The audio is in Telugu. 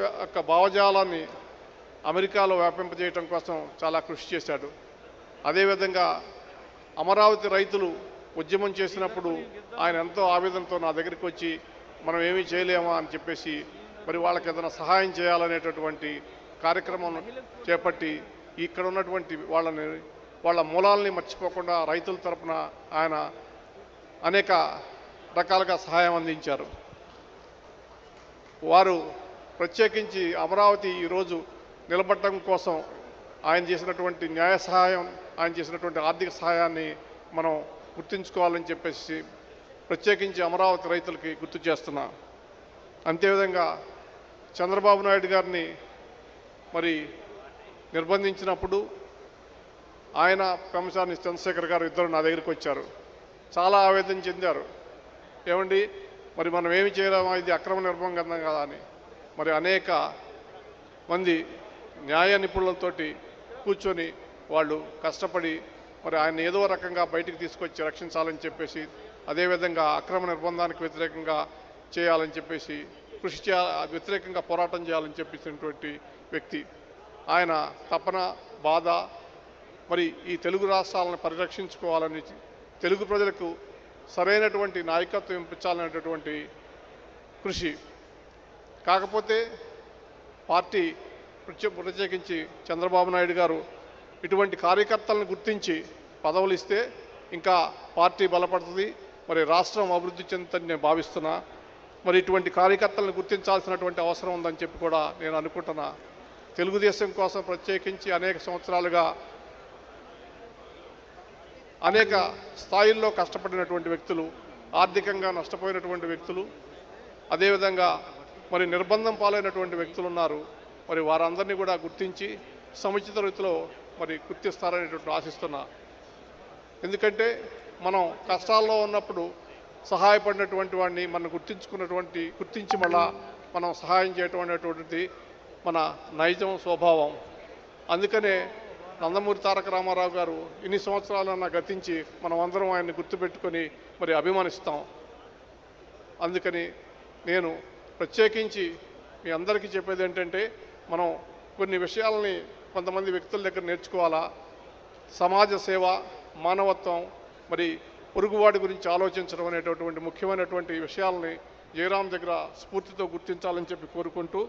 యొక్క భావజాలాన్ని అమెరికాలో వ్యాపింపజేయడం కోసం చాలా కృషి చేశాడు. అదేవిధంగా అమరావతి రైతులు ఉద్యమం చేసినప్పుడు ఆయన ఎంతో ఆవేదనతో నా దగ్గరికి వచ్చి మనం ఏమీ చేయలేమా అని చెప్పేసి మరి వాళ్ళకి ఏదైనా సహాయం చేయాలనేటటువంటి కార్యక్రమం చేపట్టి ఇక్కడ ఉన్నటువంటి వాళ్ళ మూలాలని మర్చిపోకుండా రైతుల తరపున ఆయన అనేక రకాలుగా సహాయం అందించారు. వారు ప్రత్యేకించి అమరావతి ఈరోజు నిలబడటం కోసం ఆయన చేసినటువంటి న్యాయ సహాయం, ఆయన చేసినటువంటి ఆర్థిక సహాయాన్ని మనం గుర్తుంచుకోవాలని చెప్పేసి ప్రత్యేకించి అమరావతి రైతులకి గుర్తు చేస్తున్నా. అంతేవిధంగా చంద్రబాబు నాయుడు గారిని మరి నిర్బంధించినప్పుడు ఆయన పెమ్మసాని చంద్రశేఖర్ గారు ఇద్దరు నా దగ్గరికి వచ్చారు. చాలా ఆవేదన చెందారు. ఏమండి మరి మనం ఏమి చేయలేమా, ఇది అక్రమ నిర్బంధం కదా అని. మరి అనేక మంది న్యాయ నిపుణులతోటి కూర్చొని వాళ్ళు కష్టపడి మరి ఆయన ఏదో రకంగా బయటికి తీసుకొచ్చి రక్షించాలని చెప్పేసి, అదేవిధంగా అక్రమ నిర్బంధానికి వ్యతిరేకంగా చేయాలని చెప్పేసి వ్యతిరేకంగా పోరాటం చేయాలని చెప్పేసినటువంటి వ్యక్తి. ఆయన తపన, బాధ మరి ఈ తెలుగు రాష్ట్రాలను పరిరక్షించుకోవాలని, తెలుగు ప్రజలకు సరైనటువంటి నాయకత్వం ఇప్పించాలనేటటువంటి కృషి. కాకపోతే పార్టీ ప్రత్యేకించి చంద్రబాబు నాయుడు గారు ఇటువంటి కార్యకర్తలను గుర్తించి పదవులు ఇస్తే ఇంకా పార్టీ బలపడుతుంది, మరి రాష్ట్రం అభివృద్ధి చెందుతుందని నేను భావిస్తున్నా. మరి ఇటువంటి కార్యకర్తలను గుర్తించాల్సినటువంటి అవసరం ఉందని చెప్పి కూడా నేను అనుకుంటున్నా. తెలుగుదేశం కోసం ప్రత్యేకించి అనేక సంవత్సరాలుగా అనేక స్థాయిల్లో కష్టపడినటువంటి వ్యక్తులు, ఆర్థికంగా నష్టపోయినటువంటి వ్యక్తులు, అదేవిధంగా మరి నిర్బంధం పాలైనటువంటి వ్యక్తులు ఉన్నారు. మరి వారందరినీ కూడా గుర్తించి సముచిత రీతిలో మరి గుర్తిస్తారనేటువంటి ఆశిస్తున్నా. ఎందుకంటే మనం కష్టాల్లో ఉన్నప్పుడు సహాయపడినటువంటి వాడిని మనం గుర్తించి మళ్ళా మనం సహాయం చేయటం అనేటువంటిది మన నైజం, స్వభావం. అందుకనే నందమూరి తారక రామారావు గారు ఇన్ని సంవత్సరాలన్నా గతించి మనం అందరం ఆయన్ని గుర్తుపెట్టుకొని మరి అభిమానిస్తాం. అందుకని నేను ప్రత్యేకించి మీ అందరికీ చెప్పేది ఏంటంటే, మనం కొన్ని విషయాలని కొంతమంది వ్యక్తుల దగ్గర నేర్చుకోవాలా. సమాజ సేవ, మానవత్వం, మరి పొరుగువాడి గురించి ఆలోచించడం అనేటటువంటి ముఖ్యమైనటువంటి విషయాలని జయరాం దగ్గర స్ఫూర్తితో గుర్తించాలని చెప్పి కోరుకుంటూ